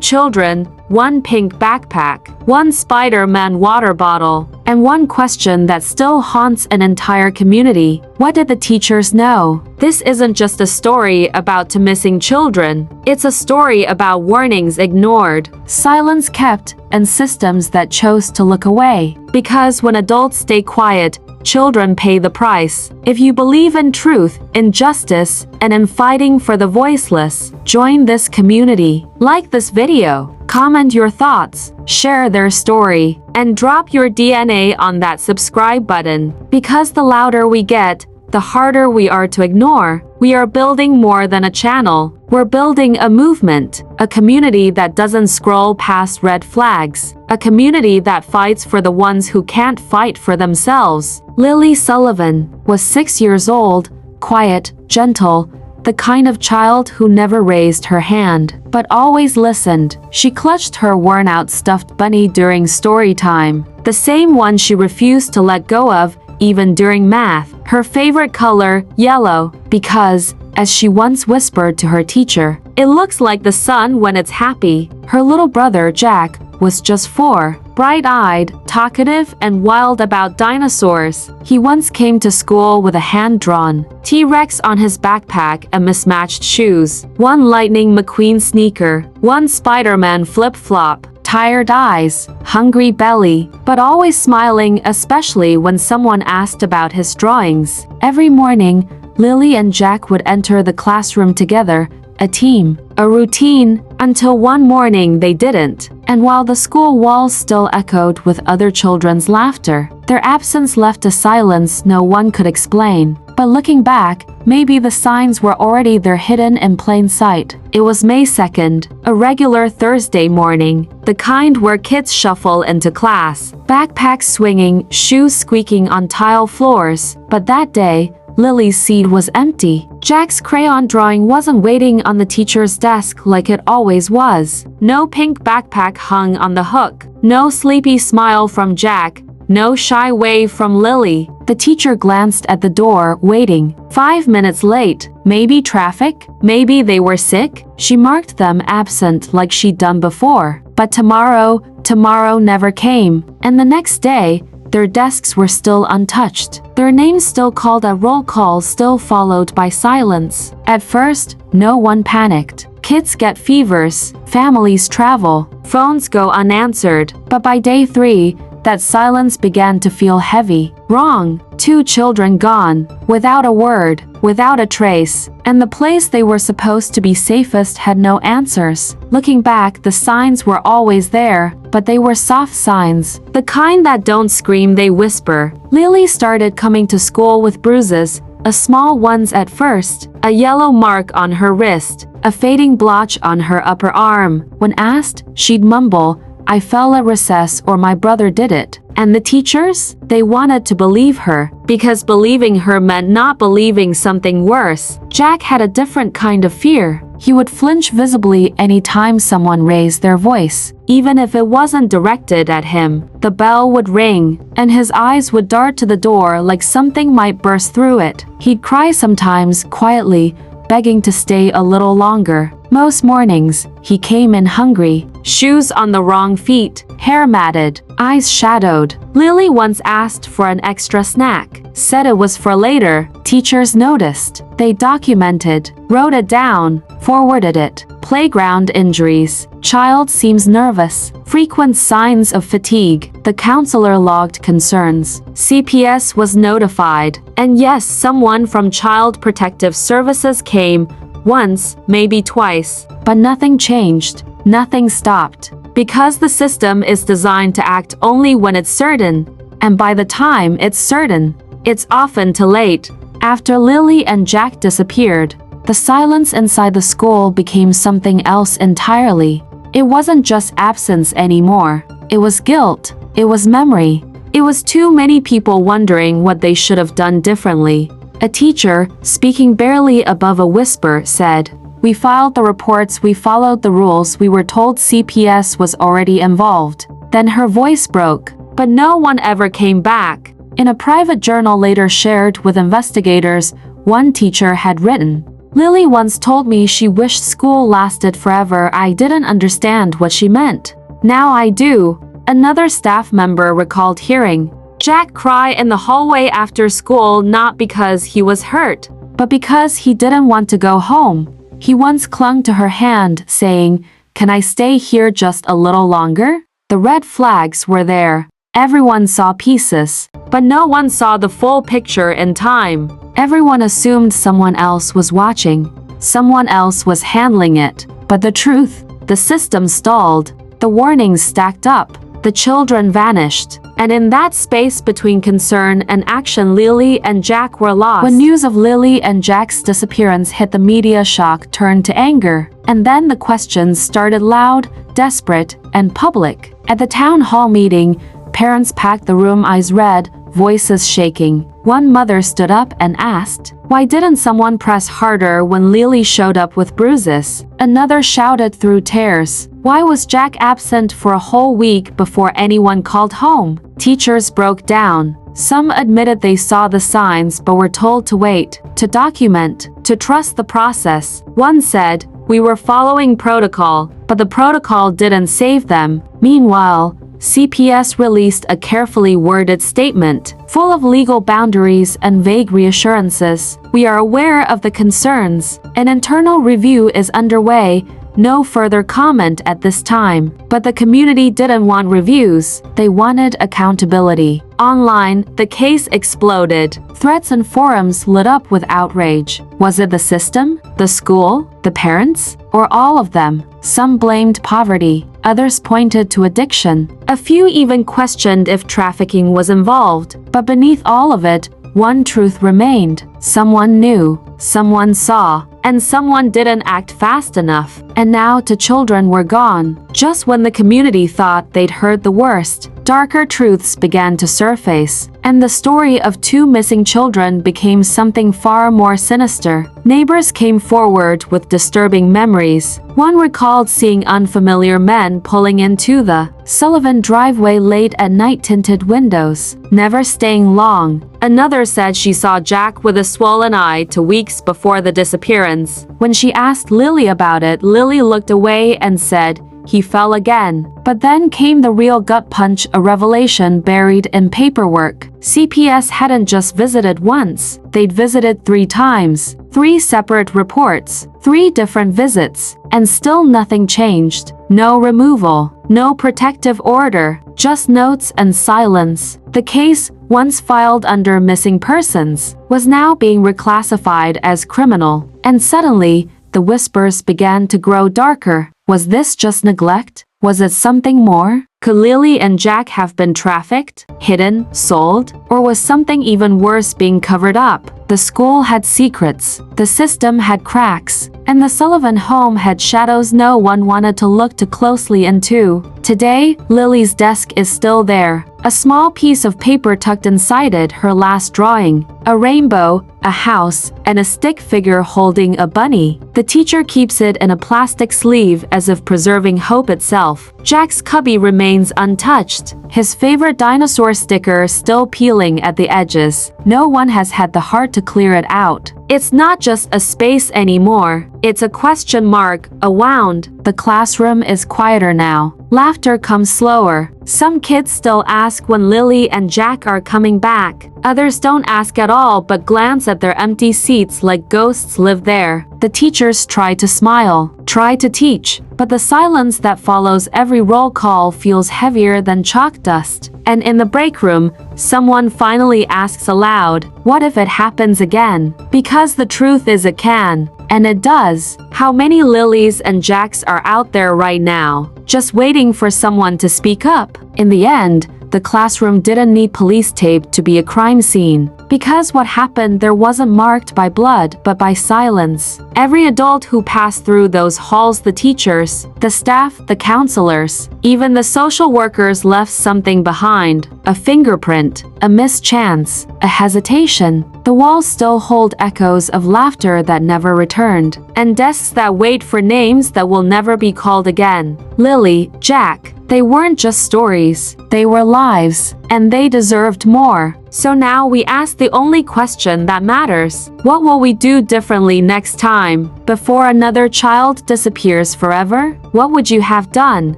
children, one pink backpack, one Spider-Man water bottle, and one question that still haunts an entire community. What did the teachers know? This isn't just a story about missing children. It's a story about warnings ignored, silence kept, and systems that chose to look away. Because when adults stay quiet, children pay the price. If you believe in truth, in justice, and in fighting for the voiceless, join this community. Like this video, comment your thoughts, share their story, and drop your DNA on that subscribe button. Because the louder we get, the harder we are to ignore. We are building more than a channel. We're building a movement, a community that doesn't scroll past red flags, a community that fights for the ones who can't fight for themselves. Lily Sullivan was 6 years old, quiet, gentle, the kind of child who never raised her hand, but always listened. She clutched her worn-out stuffed bunny during story time, the same one she refused to let go of even during math. Her favorite color, yellow, because, as she once whispered to her teacher, it looks like the sun when it's happy. Her little brother, Jack, was just 4, bright-eyed, talkative, and wild about dinosaurs. He once came to school with a hand-drawn T-Rex on his backpack and mismatched shoes, one Lightning McQueen sneaker, one Spider-Man flip-flop. Tired eyes, hungry belly, but always smiling, especially when someone asked about his drawings. Every morning, Lily and Jack would enter the classroom together, a team, a routine, until one morning they didn't. And while the school walls still echoed with other children's laughter, their absence left a silence no one could explain. But looking back, maybe the signs were already there, hidden in plain sight. It was May 2nd, a regular Thursday morning, the kind where kids shuffle into class, backpacks swinging, shoes squeaking on tile floors. But that day, Lily's seat was empty. Jack's crayon drawing wasn't waiting on the teacher's desk like it always was. No pink backpack hung on the hook. No sleepy smile from Jack. No shy wave from Lily. The teacher glanced at the door, waiting. 5 minutes late. Maybe traffic? Maybe they were sick? She marked them absent like she'd done before. But tomorrow never came. And the next day, their desks were still untouched. Their names still called at roll call, still followed by silence. At first, no one panicked. Kids get fevers, families travel, phones go unanswered. But by day 3, that silence began to feel heavy. Wrong. 2 children gone, without a word, without a trace, and the place they were supposed to be safest had no answers. Looking back, the signs were always there, but they were soft signs, the kind that don't scream, they whisper. Lily started coming to school with bruises, small ones at first, a yellow mark on her wrist, a fading blotch on her upper arm. When asked, she'd mumble, "I fell at recess," or "My brother did it." And the teachers? They wanted to believe her, because believing her meant not believing something worse. Jack had a different kind of fear. He would flinch visibly any time someone raised their voice, even if it wasn't directed at him. The bell would ring, and his eyes would dart to the door like something might burst through it. He'd cry sometimes, quietly, begging to stay a little longer. Most mornings, he came in hungry, shoes on the wrong feet, hair matted, eyes shadowed. Lily once asked for an extra snack, said it was for later. Teachers noticed. They documented, wrote it down, forwarded it. Playground injuries. Child seems nervous. Frequent signs of fatigue. The counselor logged concerns. CPS was notified. And yes, someone from Child Protective Services came. Once, maybe twice. But nothing changed. Nothing stopped. Because the system is designed to act only when it's certain. And by the time it's certain, it's often too late. After Lily and Jack disappeared, the silence inside the school became something else entirely. It wasn't just absence anymore. It was guilt. It was memory. It was too many people wondering what they should have done differently. A teacher, speaking barely above a whisper, said, "We filed the reports, we followed the rules, we were told CPS was already involved." Then her voice broke, but no one ever came back. In a private journal later shared with investigators, one teacher had written, Lily once told me she wished school lasted forever. I didn't understand what she meant. Now I do. Another staff member recalled hearing Jack cry in the hallway after school, not because he was hurt, but because he didn't want to go home. He once clung to her hand, saying, "Can I stay here just a little longer?" The red flags were there. Everyone saw pieces, but no one saw the full picture in time. Everyone assumed someone else was watching. Someone else was handling it. But the truth, the system stalled. The warnings stacked up. The children vanished. And in that space between concern and action, Lily and Jack were lost. When news of Lily and Jack's disappearance hit the media, shock turned to anger. And then the questions started, loud, desperate, and public. At the town hall meeting, parents packed the room, eyes red, voices shaking. One mother stood up and asked, "Why didn't someone press harder when Lily showed up with bruises?" Another shouted through tears, "Why was Jack absent for a whole week before anyone called home?" Teachers broke down. Some admitted they saw the signs but were told to wait, to document, to trust the process. One said, "We were following protocol, but the protocol didn't save them." Meanwhile, CPS released a carefully worded statement, full of legal boundaries and vague reassurances. "We are aware of the concerns. An internal review is underway. No further comment at this time." But the community didn't want reviews. They wanted accountability. Online, the case exploded. Threads and forums lit up with outrage. Was it the system, the school, the parents, or all of them? Some blamed poverty. Others pointed to addiction. A few even questioned if trafficking was involved. But beneath all of it, one truth remained. Someone knew, someone saw, and someone didn't act fast enough. And now the children were gone. Just when the community thought they'd heard the worst, darker truths began to surface. And the story of two missing children became something far more sinister. Neighbors came forward with disturbing memories. One recalled seeing unfamiliar men pulling into the Sullivan driveway late at night, tinted windows, never staying long. Another said she saw Jack with a swollen eye 2 weeks before the disappearance. When she asked Lily about it, Lily looked away and said, "He fell again." But then came the real gut punch, a revelation buried in paperwork. CPS hadn't just visited once. They'd visited 3 times. 3 separate reports. 3 different visits. And still nothing changed. No removal. No protective order. Just notes and silence. The case, once filed under missing persons, was now being reclassified as criminal. And suddenly, the whispers began to grow darker. Was this just neglect? Was it something more? Could Lily and Jack have been trafficked, hidden, sold? Or was something even worse being covered up? The school had secrets, the system had cracks, and the Sullivan home had shadows no one wanted to look too closely into. Today, Lily's desk is still there. A small piece of paper tucked inside it, her last drawing. A rainbow, a house, and a stick figure holding a bunny. The teacher keeps it in a plastic sleeve as if preserving hope itself. Jack's cubby remains untouched, his favorite dinosaur sticker still peeling at the edges. No one has had the heart to clear it out. It's not just a space anymore. It's a question mark, a wound. The classroom is quieter now. Laughter comes slower. Some kids still ask when Lily and Jack are coming back. Others don't ask at all but glance at their empty seats like ghosts live there. The teachers try to smile, try to teach, but the silence that follows every roll call feels heavier than chalk dust. And in the break room, someone finally asks aloud, "What if it happens again?" Because the truth is it can. And it does. How many Lilies and Jacks are out there right now, just waiting for someone to speak up? In the end, the classroom didn't need police tape to be a crime scene. Because what happened there wasn't marked by blood, but by silence. Every adult who passed through those halls, the teachers, the staff, the counselors, even the social workers left something behind. A fingerprint, a mischance, a hesitation. The walls still hold echoes of laughter that never returned, and desks that wait for names that will never be called again. Lily, Jack, They weren't just stories, they were lives, and they deserved more. So now we ask the only question that matters. What will we do differently next time? Before another child disappears forever? What would you have done?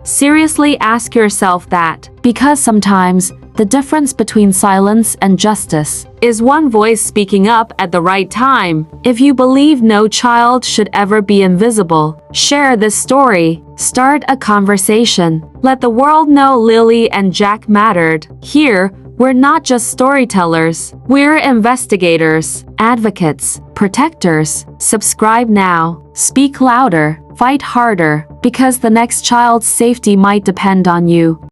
Seriously ask yourself that. Because sometimes, the difference between silence and justice is one voice speaking up at the right time. If you believe no child should ever be invisible, share this story. Start a conversation. Let the world know Lily and Jack mattered. Here, we're not just storytellers. We're investigators, advocates, protectors. Subscribe now. Speak louder. Fight harder. Because the next child's safety might depend on you.